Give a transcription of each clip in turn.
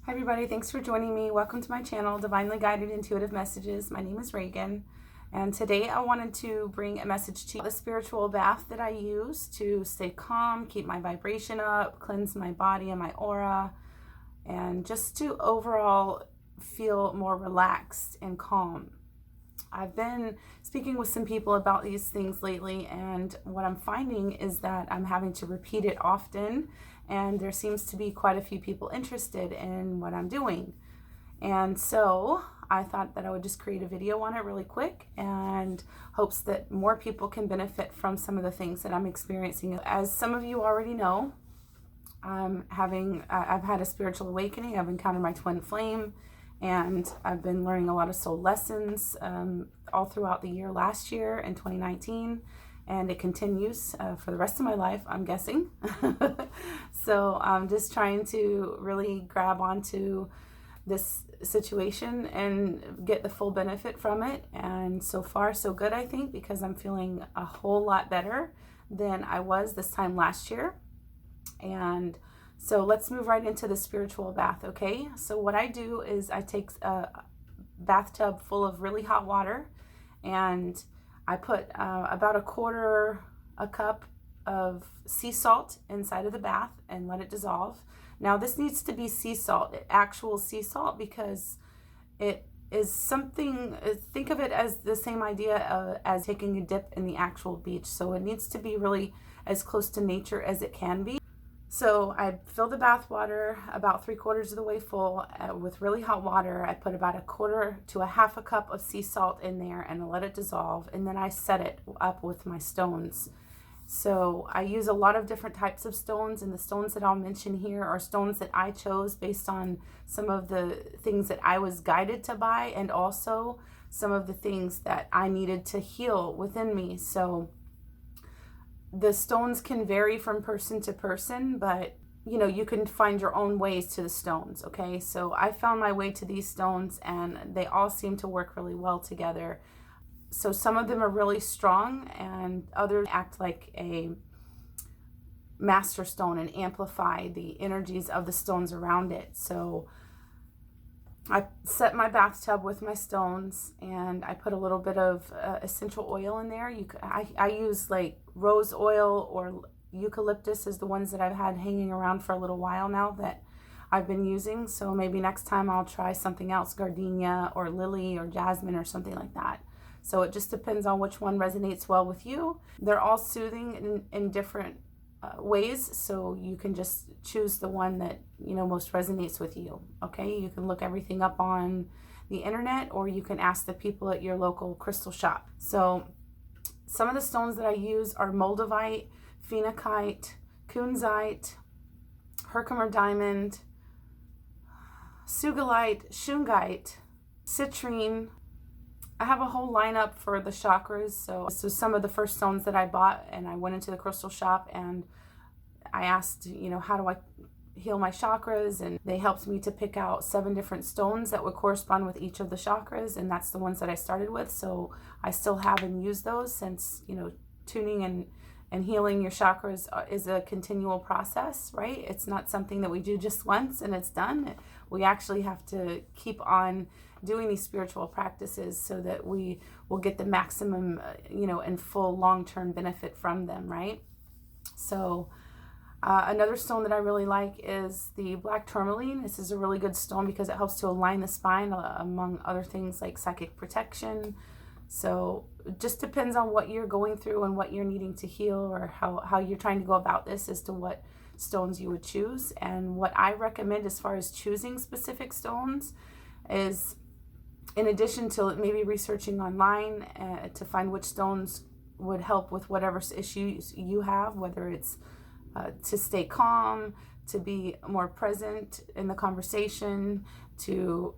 Hi everybody, thanks for joining me. Welcome to my channel, Divinely Guided Intuitive Messages. My name is Reagan, and today I wanted to bring a message to you. The spiritual bath that I use to stay calm, keep my vibration up, cleanse my body and my aura, and just to overall feel more relaxed and calm. I've been speaking with some people about these things lately, and what I'm finding is that I'm having to repeat it often, and there seems to be quite a few people interested in what I'm doing. And so I thought that I would just create a video on it really quick, and hopes that more people can benefit from some of the things that I'm experiencing. As some of you already know, I've had a spiritual awakening. I've encountered my twin flame, and I've been learning a lot of soul lessons all throughout the year last year in 2019, and it continues for the rest of my life, I'm guessing. So I'm just trying to really grab onto this situation and get the full benefit from it. And so far so good, I think, because I'm feeling a whole lot better than I was this time last year. And so let's move right into the spiritual bath, okay? So what I do is I take a bathtub full of really hot water, and I put about a cup of sea salt inside of the bath and let it dissolve. Now this needs to be sea salt, actual sea salt, because it is something, think of it as the same idea as taking a dip in the actual beach. So it needs to be really as close to nature as it can be. So I fill the bath water about 3/4 of the way full with really hot water. I put about 1/4 to a half a cup of sea salt in there and I let it dissolve. And then I set it up with my stones. So I use a lot of different types of stones, and the stones that I'll mention here are stones that I chose based on some of the things that I was guided to buy, and also some of the things that I needed to heal within me. So the stones can vary from person to person, but you know, you can find your own ways to the stones, okay? So I found my way to these stones, and they all seem to work really well together. So some of them are really strong, and others act like a master stone and amplify the energies of the stones around it. So I set my bathtub with my stones, and I put a little bit of essential oil in there. I use like rose oil or eucalyptus is the ones that I've had hanging around for a little while now that I've been using. So maybe next time I'll try something else, gardenia or lily or jasmine or something like that. So it just depends on which one resonates well with you. They're all soothing in different ways, so you can just choose the one that most resonates with you. Okay, you can look everything up on the internet, or you can ask the people at your local crystal shop. So some of the stones that I use are Moldavite, phenakite, kunzite, herkimer diamond, sugilite, shungite, citrine. I have a whole lineup for the chakras. So some of the first stones that I bought, and I went into the crystal shop and I asked, how do I heal my chakras? And they helped me to pick out 7 different stones that would correspond with each of the chakras. And that's the ones that I started with. So I still have and use those, since, tuning and healing your chakras is a continual process, right? It's not something that we do just once and it's done. We actually have to keep on doing these spiritual practices so that we will get the maximum, and full long-term benefit from them, right? So another stone that I really like is the black tourmaline. This is a really good stone because it helps to align the spine, among other things like psychic protection. So it just depends on what you're going through and what you're needing to heal, or how you're trying to go about this as to what stones you would choose. And what I recommend as far as choosing specific stones is, in addition to maybe researching online to find which stones would help with whatever issues you have, whether it's to stay calm, to be more present in the conversation, to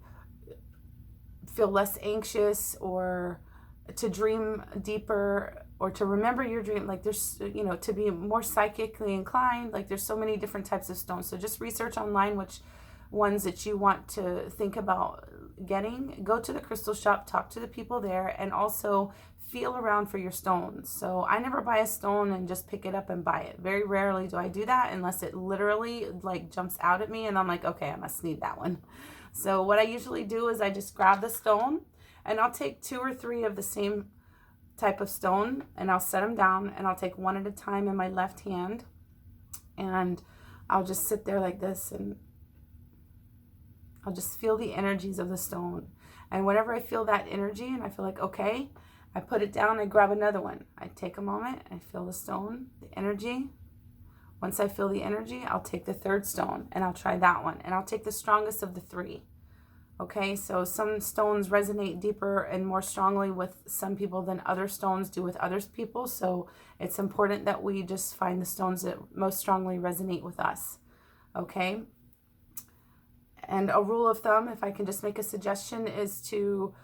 feel less anxious, or to dream deeper, or to remember your dream. Like there's, to be more psychically inclined. Like there's so many different types of stones. So just research online which ones that you want to think about getting. Go to the crystal shop, talk to the people there, and also feel around for your stones. So I never buy a stone and just pick it up and buy it. Very rarely do I do that unless it literally like jumps out at me and I'm like, okay, I must need that one. So what I usually do is I just grab the stone and I'll take 2 or 3 of the same type of stone and I'll set them down and I'll take one at a time in my left hand and I'll just sit there like this and I'll just feel the energies of the stone. And whenever I feel that energy and I feel like, okay, I put it down, I grab another one. I take a moment, I feel the stone, the energy. Once I feel the energy, I'll take the 3rd stone and I'll try that one. And I'll take the strongest of the 3. Okay, so some stones resonate deeper and more strongly with some people than other stones do with other people. So it's important that we just find the stones that most strongly resonate with us. Okay. And a rule of thumb, if I can just make a suggestion, is to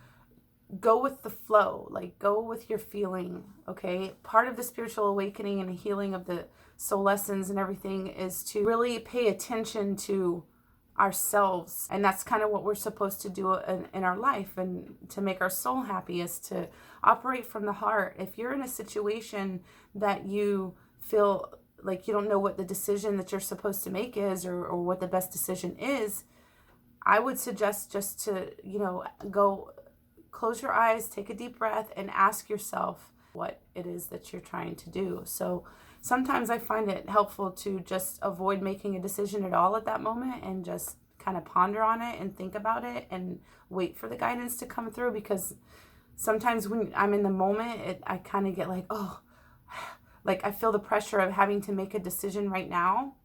go with the flow, like go with your feeling. Okay. Part of the spiritual awakening and the healing of the soul lessons and everything is to really pay attention to ourselves, and that's kind of what we're supposed to do in our life, and to make our soul happy is to operate from the heart. If you're in a situation that you feel like you don't know what the decision that you're supposed to make is, or what the best decision is, I would suggest just to, go close your eyes, take a deep breath, and ask yourself what it is that you're trying to do. So sometimes I find it helpful to just avoid making a decision at all at that moment and just kind of ponder on it and think about it and wait for the guidance to come through, because sometimes when I'm in the moment, I kind of get like, oh, like I feel the pressure of having to make a decision right now.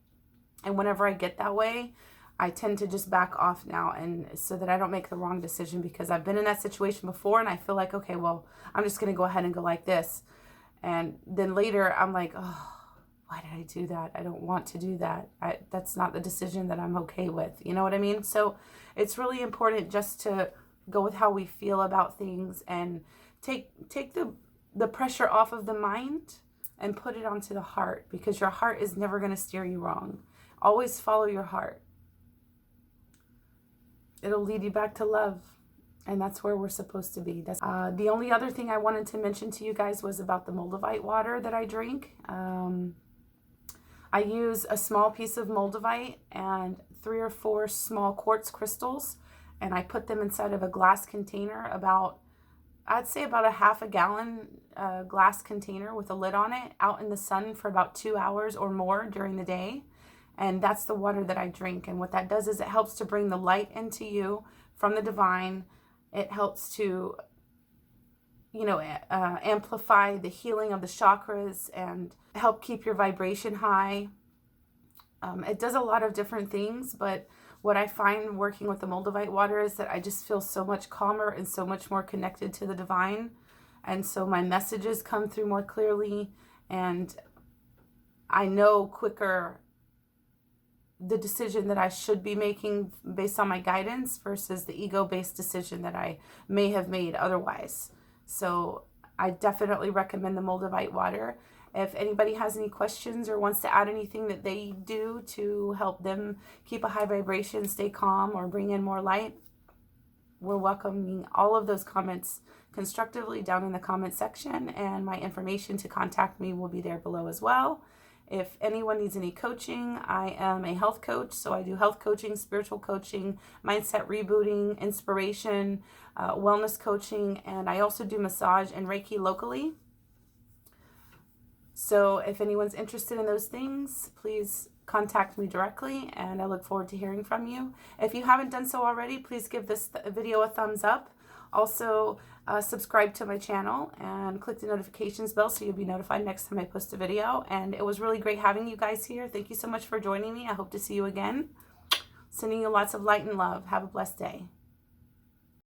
And whenever I get that way, I tend to just back off now, and so that I don't make the wrong decision, because I've been in that situation before and I feel like, okay, well, I'm just going to go ahead and go like this. And then later I'm like, oh, why did I do that? I don't want to do that. That's not the decision that I'm okay with. You know what I mean? So it's really important just to go with how we feel about things and take the pressure off of the mind and put it onto the heart, because your heart is never going to steer you wrong. Always follow your heart. It'll lead you back to love. And that's where we're supposed to be. That's the only other thing I wanted to mention to you guys was about the Moldavite water that I drink. I use a small piece of Moldavite and 3 or 4 small quartz crystals, and I put them inside of a glass container, I'd say about a half a gallon glass container with a lid on it, out in the sun for about 2 hours or more during the day. And that's the water that I drink. And what that does is it helps to bring the light into you from the divine. It helps to, amplify the healing of the chakras and help keep your vibration high. It does a lot of different things, but what I find working with the Moldavite water is that I just feel so much calmer and so much more connected to the divine. And so my messages come through more clearly, and I know quicker the decision that I should be making based on my guidance versus the ego-based decision that I may have made otherwise. So I definitely recommend the Moldavite water. If anybody has any questions or wants to add anything that they do to help them keep a high vibration, stay calm, or bring in more light, we're welcoming all of those comments constructively down in the comment section, and my information to contact me will be there below as well. If anyone needs any coaching, I am a health coach, so I do health coaching, spiritual coaching, mindset rebooting, inspiration, wellness coaching, and I also do massage and Reiki locally. So if anyone's interested in those things, please contact me directly, and I look forward to hearing from you. If you haven't done so already, please give this video a thumbs up. Also, subscribe to my channel and click the notifications bell so you'll be notified next time I post a video. And it was really great having you guys here. Thank you so much for joining me. I hope to see you again. Sending you lots of light and love. Have a blessed day.